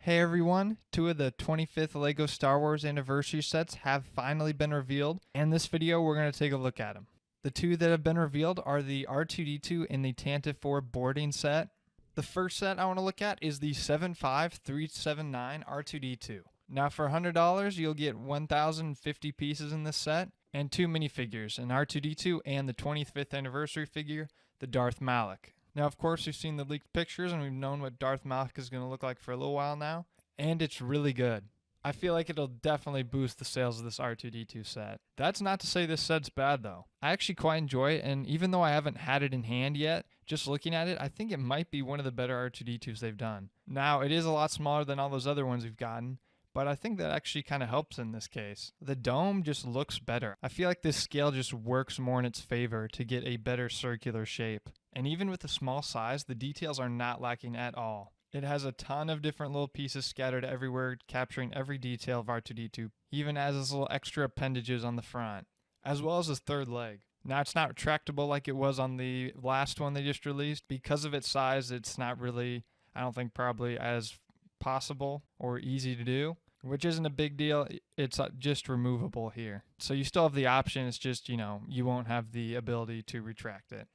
Hey everyone, two of the 25th LEGO Star Wars anniversary sets have finally been revealed, and in this video we're going to take a look at them. The two that have been revealed are the R2D2 and the Tantive IV boarding set. The first set I want to look at is the 75379 R2D2. Now for $100 you'll get 1,050 pieces in this set and two minifigures, an R2D2 and the 25th anniversary figure, the Darth Malak. Now, of course, we've seen the leaked pictures and we've known what Darth Malak is going to look like for a little while now, and it's really good. I feel like it'll definitely boost the sales of this R2D2 set. That's not to say this set's bad though. I actually quite enjoy it, and even though I haven't had it in hand yet, just looking at it, I think it might be one of the better R2D2s they've done. Now, it is a lot smaller than all those other ones we've gotten, but I think that actually kind of helps in this case. The dome just looks better. I feel like this scale just works more in its favor to get a better circular shape. And even with the small size, the details are not lacking at all. It has a ton of different little pieces scattered everywhere, capturing every detail of R2D2, even as its little extra appendages on the front, as well as his third leg. Now, it's not retractable like it was on the last one they just released. Because of its size, it's not really, I don't think, probably as possible or easy to do, which isn't a big deal. It's just removable here. So you still have the option, it's just, you won't have the ability to retract it.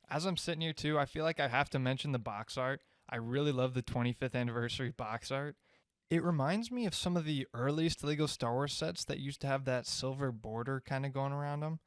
As I'm sitting here too, I feel like I have to mention the box art. I really love the 25th anniversary box art. It reminds me of some of the earliest LEGO Star Wars sets that used to have that silver border kind of going around them.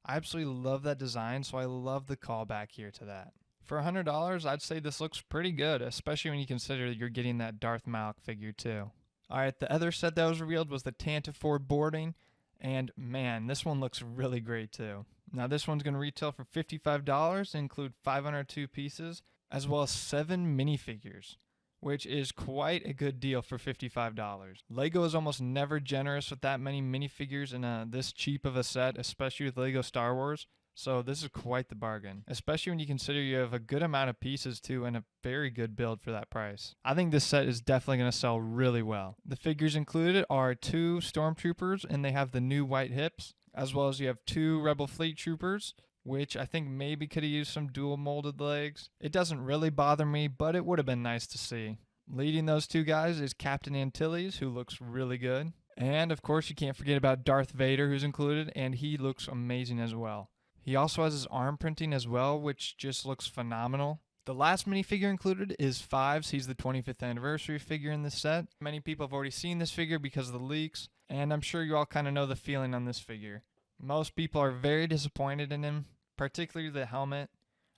I absolutely love that design, so I love the callback here to that. For $100, I'd say this looks pretty good, especially when you consider you're getting that Darth Malak figure too. Alright, the other set that was revealed was the Tantive IV boarding, and man, this one looks really great too. Now this one's going to retail for $55 and include 502 pieces, as well as 7 minifigures, which is quite a good deal for $55. LEGO is almost never generous with that many minifigures in this cheap of a set, especially with LEGO Star Wars. So this is quite the bargain, especially when you consider you have a good amount of pieces too and a very good build for that price. I think this set is definitely going to sell really well. The figures included are 2 stormtroopers, and they have the new white hips, as well as you have 2 Rebel Fleet troopers, which I think maybe could have used some dual molded legs. It doesn't really bother me, but it would have been nice to see. Leading those 2 guys is Captain Antilles, who looks really good. And of course you can't forget about Darth Vader, who's included, and he looks amazing as well. He also has his arm printing as well, which just looks phenomenal. The last minifigure included is Fives. He's the 25th anniversary figure in this set. Many people have already seen this figure because of the leaks, and I'm sure you all kind of know the feeling on this figure. Most people are very disappointed in him, particularly the helmet.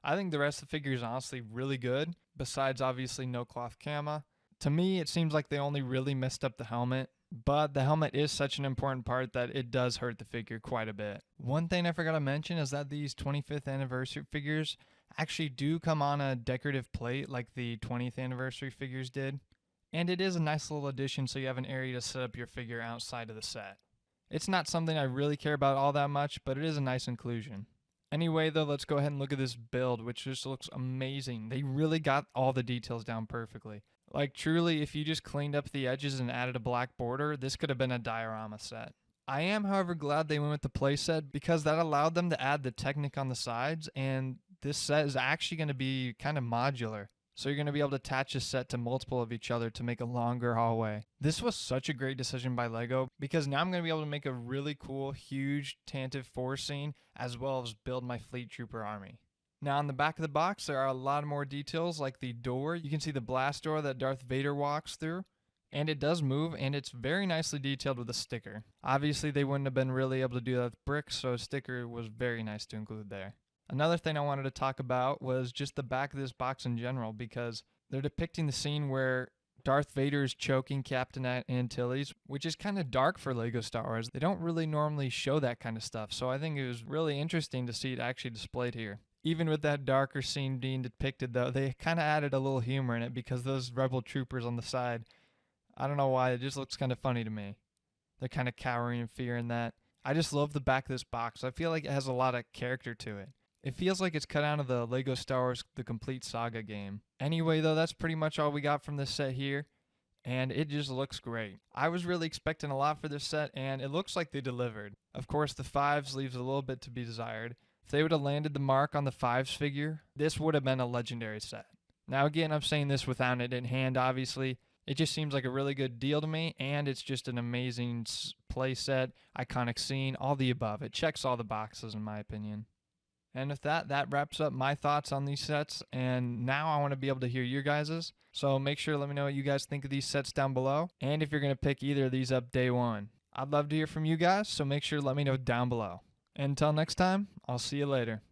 I think the rest of the figure is honestly really good, besides obviously no cloth camo. To me, it seems like they only really messed up the helmet, but the helmet is such an important part that it does hurt the figure quite a bit. One thing I forgot to mention is that these 25th anniversary figures actually do come on a decorative plate like the 20th anniversary figures did. And it is a nice little addition, so you have an area to set up your figure outside of the set. It's not something I really care about all that much, but it is a nice inclusion. Anyway though, let's go ahead and look at this build, which just looks amazing. They really got all the details down perfectly. Like truly, if you just cleaned up the edges and added a black border, this could have been a diorama set. I am, however, glad they went with the playset because that allowed them to add the Technic on the sides, and this set is actually going to be kind of modular. So you're going to be able to attach this set to multiple of each other to make a longer hallway. This was such a great decision by LEGO because now I'm going to be able to make a really cool, huge Tantive IV scene as well as build my Fleet Trooper army. Now on the back of the box there are a lot more details like the door. You can see the blast door that Darth Vader walks through, and it does move, and it's very nicely detailed with a sticker. Obviously they wouldn't have been really able to do that with bricks, so a sticker was very nice to include there. Another thing I wanted to talk about was just the back of this box in general, because they're depicting the scene where Darth Vader is choking Captain Antilles, which is kind of dark for LEGO Star Wars. They don't really normally show that kind of stuff, so I think it was really interesting to see it actually displayed here. Even with that darker scene being depicted though, they kind of added a little humor in it because those rebel troopers on the side, I don't know why, it just looks kind of funny to me. They're kind of cowering in fear in that. I just love the back of this box. I feel like it has a lot of character to it. It feels like it's cut out of the LEGO Star Wars The Complete Saga game. Anyway though, that's pretty much all we got from this set here, and it just looks great. I was really expecting a lot for this set, and it looks like they delivered. Of course, the Fives leaves a little bit to be desired. If they would have landed the mark on the Fives figure, this would have been a legendary set. Now again, I'm saying this without it in hand, obviously. It just seems like a really good deal to me, and it's just an amazing play set, iconic scene, all the above. It checks all the boxes in my opinion. And with that, that wraps up my thoughts on these sets, and now I want to be able to hear your guys's. So make sure to let me know what you guys think of these sets down below, and if you're going to pick either of these up day one. I'd love to hear from you guys, so make sure to let me know down below. Until next time, I'll see you later.